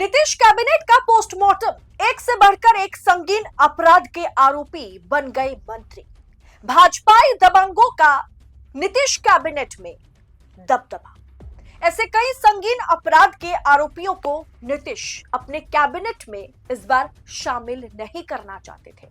Nitish cabinet का postmortem, एक से बढ़कर एक संगीन अपराध के आरोपी बन गए मंत्री। भाजपाई दबंगों का नीतीश कैबिनेट में दबदबा। ऐसे कई संगीन अपराध के आरोपियों को नीतीश अपने कैबिनेट में इस बार शामिल नहीं करना चाहते थे।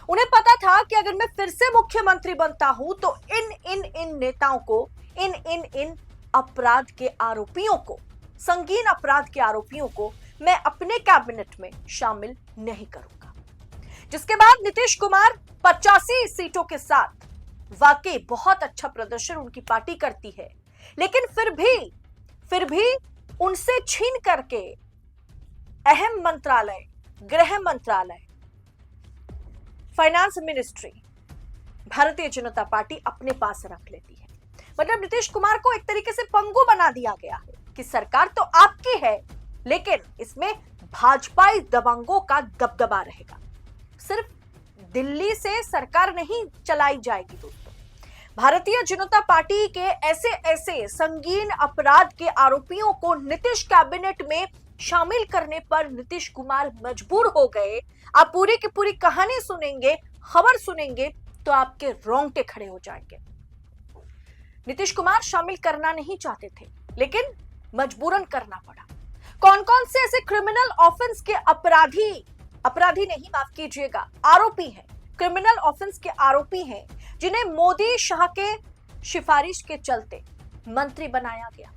उन्हें पता था कि अगर मैं फिर से मुख्यमंत्री बनता हूं तो इन नेताओं को, इन अपराध के आरोपियों को, संगीन अपराध के आरोपियों को मैं अपने कैबिनेट में शामिल नहीं करूंगा। जिसके बाद नीतीश कुमार 85 सीटों के साथ वाकई बहुत अच्छा प्रदर्शन उनकी पार्टी करती है, लेकिन फिर भी उनसे छीन करके अहम मंत्रालय, गृह मंत्रालय, finance ministry Bharatiya Janata party अपने पास रख लेती है। मतलब नीतीश कुमार को एक तरीके से पंगु बना दिया गया है कि सरकार तो आपकी है, लेकिन इसमें भाजपाई दबंगों का दबदबा रहेगा। सिर्फ दिल्ली से सरकार नहीं चलाई जाएगी दोस्तों। भारतीय जनता पार्टी के ऐसे संगीन अपराध के आरोपियों को नीतीश कैबिनेट में शामिल करने पर नीतीश कुमार मजबूर हो गए। आप पूरी की पूरी कहानी सुनेंगे, खबर सुनेंगे तो आपके रोंगटे खड़े हो जाएंगे। नीतीश कुमार शामिल करना नहीं चाहते थे, लेकिन मजबूरन करना पड़ा। कौन कौन से ऐसे क्रिमिनल ऑफेंस के अपराधी नहीं, माफ कीजिएगा, आरोपी हैं, क्रिमिनल ऑफेंस के आरोपी हैं, जिन्हें मोदी शाह के सिफारिश के चलते मंत्री बनाया गया।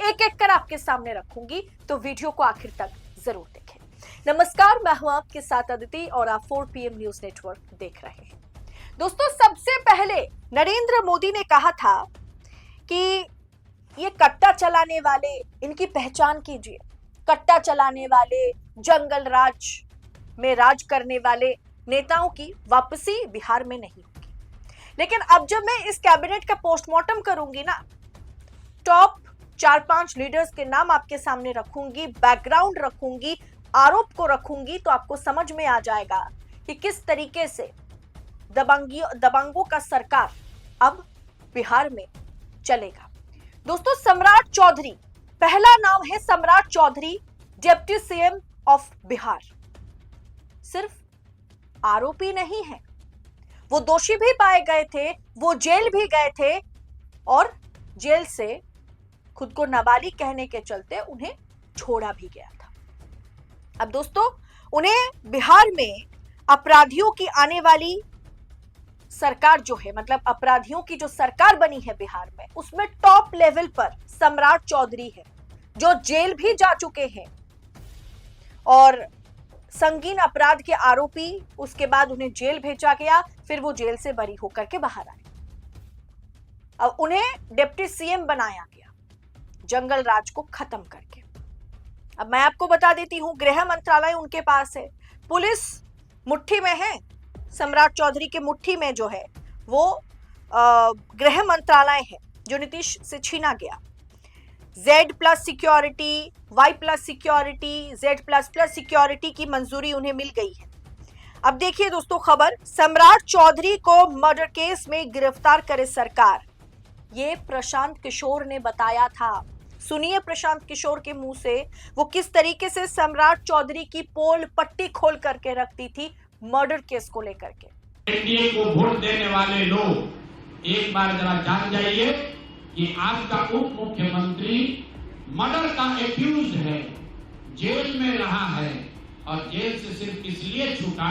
एक एक कर आपके सामने रखूंगी, तो वीडियो को आखिर तक जरूर देखें। नमस्कार, मैं हूं आपके साथ अदिति और आप 4 PM न्यूज नेटवर्क देख रहे हैं। दोस्तों, सबसे पहले नरेंद्र मोदी ने कहा था कि ये कट्टा चलाने वाले, इनकी पहचान कीजिए। कट्टा चलाने वाले, जंगल राज में राज करने वाले नेताओं की वापसी बिहार में नहीं होगी। लेकिन अब जब मैं इस कैबिनेट का पोस्टमार्टम करूंगी ना, टॉप 4-5 लीडर्स के नाम आपके सामने रखूंगी, बैकग्राउंड रखूंगी, आरोप को रखूंगी, तो आपको समझ में आ जाएगा कि किस तरीके से दबंगों का सरकार अब बिहार में चलेगा। दोस्तों, सम्राट चौधरी, पहला नाम है Samrat Choudhary, deputy CM of Bihar. सिर्फ आरोपी नहीं है, वो दोषी भी पाए गए थे, वो जेल भी गए थे और जेल से खुद को नाबालिग कहने के चलते उन्हें छोड़ा भी गया था। अब दोस्तों, उन्हें बिहार में अपराधियों की आने वाली सरकार जो है, मतलब अपराधियों की जो सरकार बनी है बिहार में, उसमें टॉप लेवल पर सम्राट चौधरी है, जो जेल भी जा चुके हैं और संगीन अपराध के आरोपी। उसके बाद उन्हें जेल भेजा गया, फिर वो जेल से बरी होकर के बाहर आए। अब उन्हें डिप्टी सीएम बनाया गया, जंगल राज को खत्म करके। अब मैं आपको बता देती हूं, गृह मंत्रालय उनके पास है, पुलिस मुट्ठी में है। सम्राट चौधरी के मुट्ठी में जो है वो गृह मंत्रालय है, जो नीतीश से छीना गया। Z+ security, Y+ security, Z++ security की मंजूरी उन्हें मिल गई है। अब देखिए दोस्तों खबर, सम्राट चौधरी को मर्डर केस में गिरफ्तार करे सरकार, ये प्रशांत किशोर ने बताया था। सुनिए प्रशांत किशोर के मुंह से वो किस तरीके से सम्राट चौधरी की पोल पट्टी खोल करके रखती थी मर्डर केस को लेकर के। एनडीए को वोट देने वाले लोग एक बार जरा जान जाइए कि आपका उप मुख्यमंत्री मर्डर का एक्यूज है, जेल में रहा है और जेल से सिर्फ इसलिए छूटा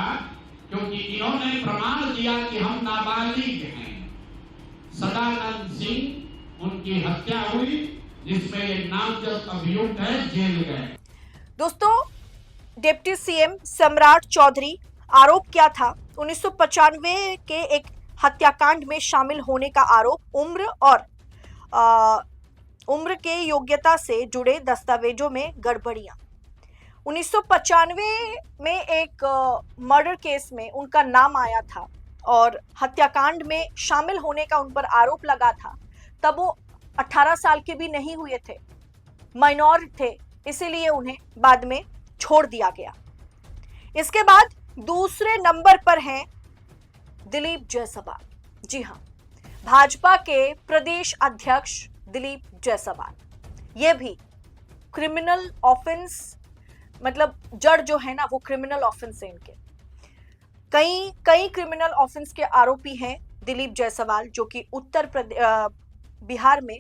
क्योंकि इन्होंने प्रमाण दिया कि हम नाबालिग हैं। सदानंद सिंह, उनकी हत्या हुई, जिसमें एक नामजद अभियुक्त है, जेल गए। दोस्तों, डिप्टी सीएम सम्राट चौधरी, आरोप क्या था? 1995 के एक हत्याकांड में शामिल होने का आरोप, उम्र के योग्यता से जुड़े दस्तावेजों में गड़बड़ियां। 1995 में एक मर्डर केस में उनका नाम आया था और हत्याकांड में शामिल होने का उन पर आरोप लगा था। तब वो 18 साल के भी नहीं हुए थे, माइनॉर थे, इसीलिए उन्हें बाद में छोड़ दिया गया। इसके बाद दूसरे नंबर पर हैं दिलीप जायसवाल। जी हां, भाजपा के प्रदेश अध्यक्ष दिलीप जायसवाल, ये भी क्रिमिनल ऑफेंस मतलब जड़ जो है ना वो क्रिमिनल ऑफेंस है इनके। कई कई क्रिमिनल ऑफेंस के आरोपी हैं दिलीप जायसवाल, जो कि बिहार में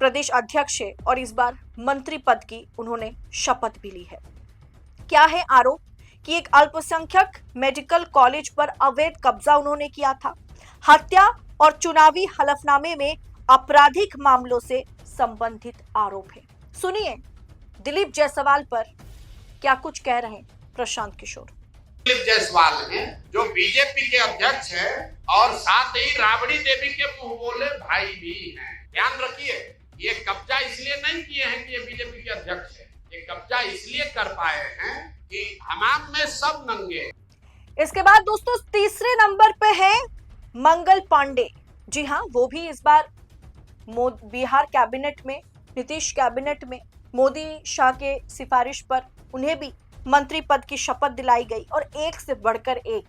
प्रदेश अध्यक्ष है और इस बार मंत्री पद की उन्होंने शपथ भी ली है। क्या है आरोप कि एक अल्पसंख्यक मेडिकल कॉलेज पर अवैध कब्जा उन्होंने किया था। हत्या और चुनावी हलफनामे में आपराधिक मामलों से संबंधित आरोप है। सुनिए दिलीप जायसवाल पर क्या कुछ कह रहे हैं प्रशांत किशोर। दिलीप जायसवाल हैं जो बीजेपी के अध्यक्ष हैं और साथ ही राबड़ी देवी के मुंह बोले भाई भी हैं। ध्यान रखिए, ये कब्जा इसलिए नहीं किए हैं कि ये बीजेपी के अध्यक्ष हैं, ये कब्जा इसलिए कर पाए हैं कि हमाम में सब नंगे। इसके बाद दोस्तों तीसरे नंबर पे है मंगल पांडे। जी हाँ, वो भी इस बार बिहार कैबिनेट में, नीतीश कैबिनेट में मोदी शाह के सिफारिश पर उन्हें भी मंत्री पद की शपथ दिलाई गई और एक से बढ़कर एक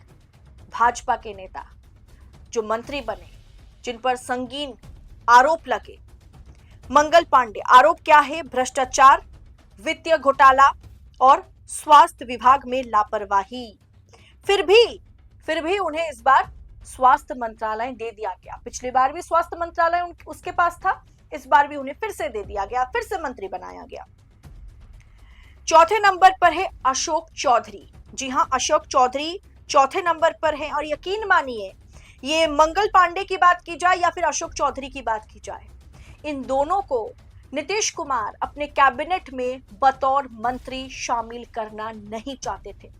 भाजपा के नेता जो मंत्री बने, जिन पर संगीन आरोप लगे। मंगल पांडे, आरोप क्या है? भ्रष्टाचार, वित्तीय घोटाला और स्वास्थ्य विभाग में लापरवाही। फिर भी उन्हें इस बार स्वास्थ्य मंत्रालय दे दिया गया। पिछली बार भी स्वास्थ्य मंत्रालय उसके पास था, इस बार भी उन्हें फिर से दे दिया गया, फिर से मंत्री बनाया गया। चौथे नंबर पर है अशोक चौधरी। जी हां, अशोक चौधरी चौथे नंबर पर है और यकीन मानिए, ये मंगल पांडे की बात की जाए या फिर अशोक चौधरी की बात की जाए, इन दोनों को नीतीश कुमार अपने कैबिनेट में बतौर मंत्री शामिल करना नहीं चाहते थे।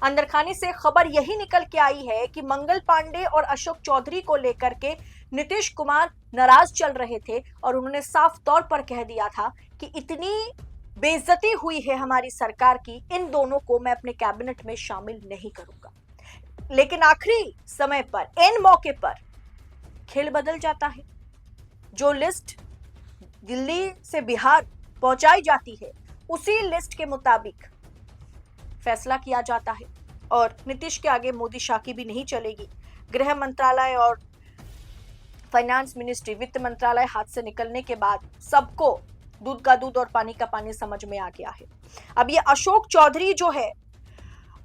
अंदर खाने से खबर यही निकल के आई है कि मंगल पांडे और अशोक चौधरी को लेकर के नीतीश कुमार नाराज चल रहे थे और उन्होंने साफ तौर पर कह दिया था कि इतनी बेइज्जती हुई है हमारी सरकार की, इन दोनों को मैं अपने कैबिनेट में शामिल नहीं करूंगा। लेकिन आखिरी समय पर, एन मौके पर खेल बदल जाता है। जो लिस्ट दिल्ली से बिहार पहुंचाई जाती है, उसी लिस्ट के मुताबिक फैसला किया जाता है और नीतीश के आगे मोदी शाह की भी नहीं चलेगी। गृह मंत्रालय और फाइनेंस मिनिस्ट्री, वित्त मंत्रालय हाथ से निकलने के बाद सबको दूध का दूध और पानी का पानी समझ में आ गया है। अब ये अशोक चौधरी जो है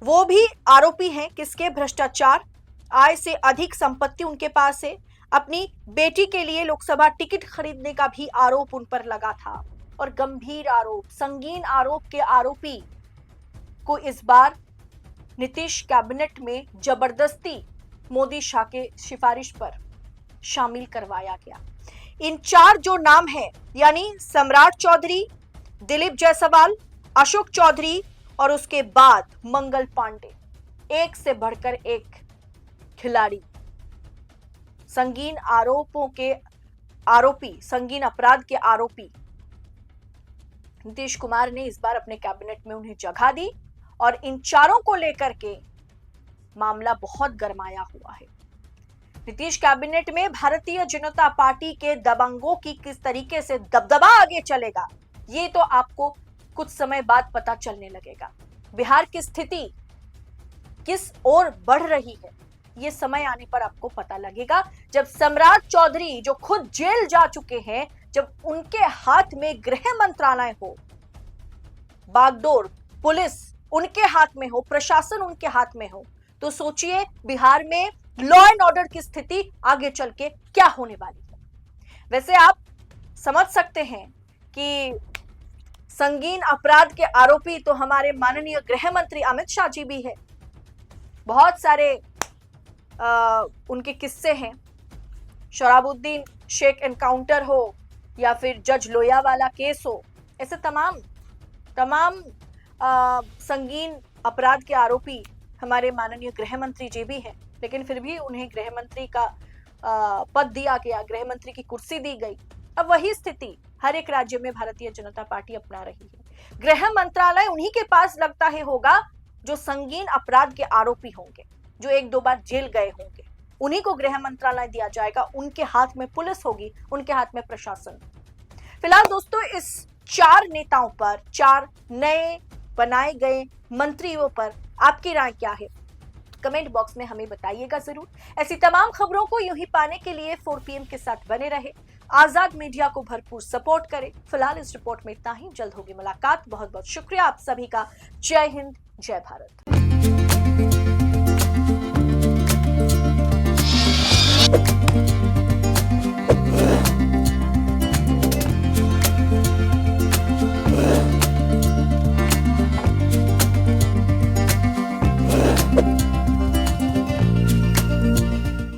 वो भी आरोपी हैं। किसके? भ्रष्टाचार, आय से अधिक संपत्ति उनके पास है। अपनी बेटी के लिए लोकसभा टिकट खरीदने का भी आरोप उन पर लगा था और गंभीर आरोप, संगीन आरोप के आरोपी को इस बार नीतीश कैबिनेट में जबरदस्ती मोदी शाह के सिफारिश पर शामिल करवाया गया। इन चार जो नाम है, यानी सम्राट चौधरी, दिलीप जायसवाल, अशोक चौधरी और उसके बाद मंगल पांडे, एक से बढ़कर एक खिलाड़ी, संगीन आरोपों के आरोपी, संगीन अपराध के आरोपी नीतीश कुमार ने इस बार अपने कैबिनेट में उन्हें जगह दी और इन चारों को लेकर के मामला बहुत गरमाया हुआ है। नीतीश कैबिनेट में भारतीय जनता पार्टी के दबंगों की किस तरीके से दबदबा आगे चलेगा, ये तो आपको कुछ समय बाद पता चलने लगेगा। बिहार की स्थिति किस ओर बढ़ रही है, ये समय आने पर आपको पता लगेगा, जब सम्राट चौधरी जो खुद जेल जा चुके हैं, जब उनके हाथ में गृह मंत्रालय हो, बागडोर पुलिस उनके हाथ में हो, प्रशासन उनके हाथ में हो, तो सोचिए बिहार में लॉ एंड ऑर्डर की स्थिति आगे चल के क्या होने वाली है। वैसे आप समझ सकते हैं कि संगीन अपराध के आरोपी तो हमारे माननीय गृह मंत्री अमित शाह जी भी है। बहुत सारे उनके किस्से हैं, शराबुद्दीन शेख एनकाउंटर हो या फिर जज लोया वाला केस हो, ऐसे तमाम संगीन अपराध के आरोपी हमारे माननीय गृह मंत्री जी भी हैं, लेकिन फिर भी उन्हें गृह मंत्री का पद दिया गया, गृह मंत्री की कुर्सी दी गई। अब वही स्थिति हर एक राज्य में भारतीय जनता पार्टी अपना रही है। गृह मंत्रालय उन्हीं के पास लगता है होगा जो संगीन अपराध के आरोपी होंगे, जो एक दो बार जेल गए होंगे, उन्हीं को गृह मंत्रालय दिया जाएगा। उनके हाथ में पुलिस होगी, उनके हाथ में प्रशासन। फिलहाल दोस्तों, इस चार नेताओं पर, चार नए बनाए गए मंत्रियों पर आपकी राय क्या है? कमेंट बॉक्स में हमें बताइएगा जरूर। ऐसी तमाम खबरों को यूं ही पाने के लिए 4 PM के साथ बने रहे। आजाद मीडिया को भरपूर सपोर्ट करें। फिलहाल इस रिपोर्ट में इतना ही, जल्द होगी मुलाकात। बहुत बहुत शुक्रिया आप सभी का। जय हिंद, जय भारत।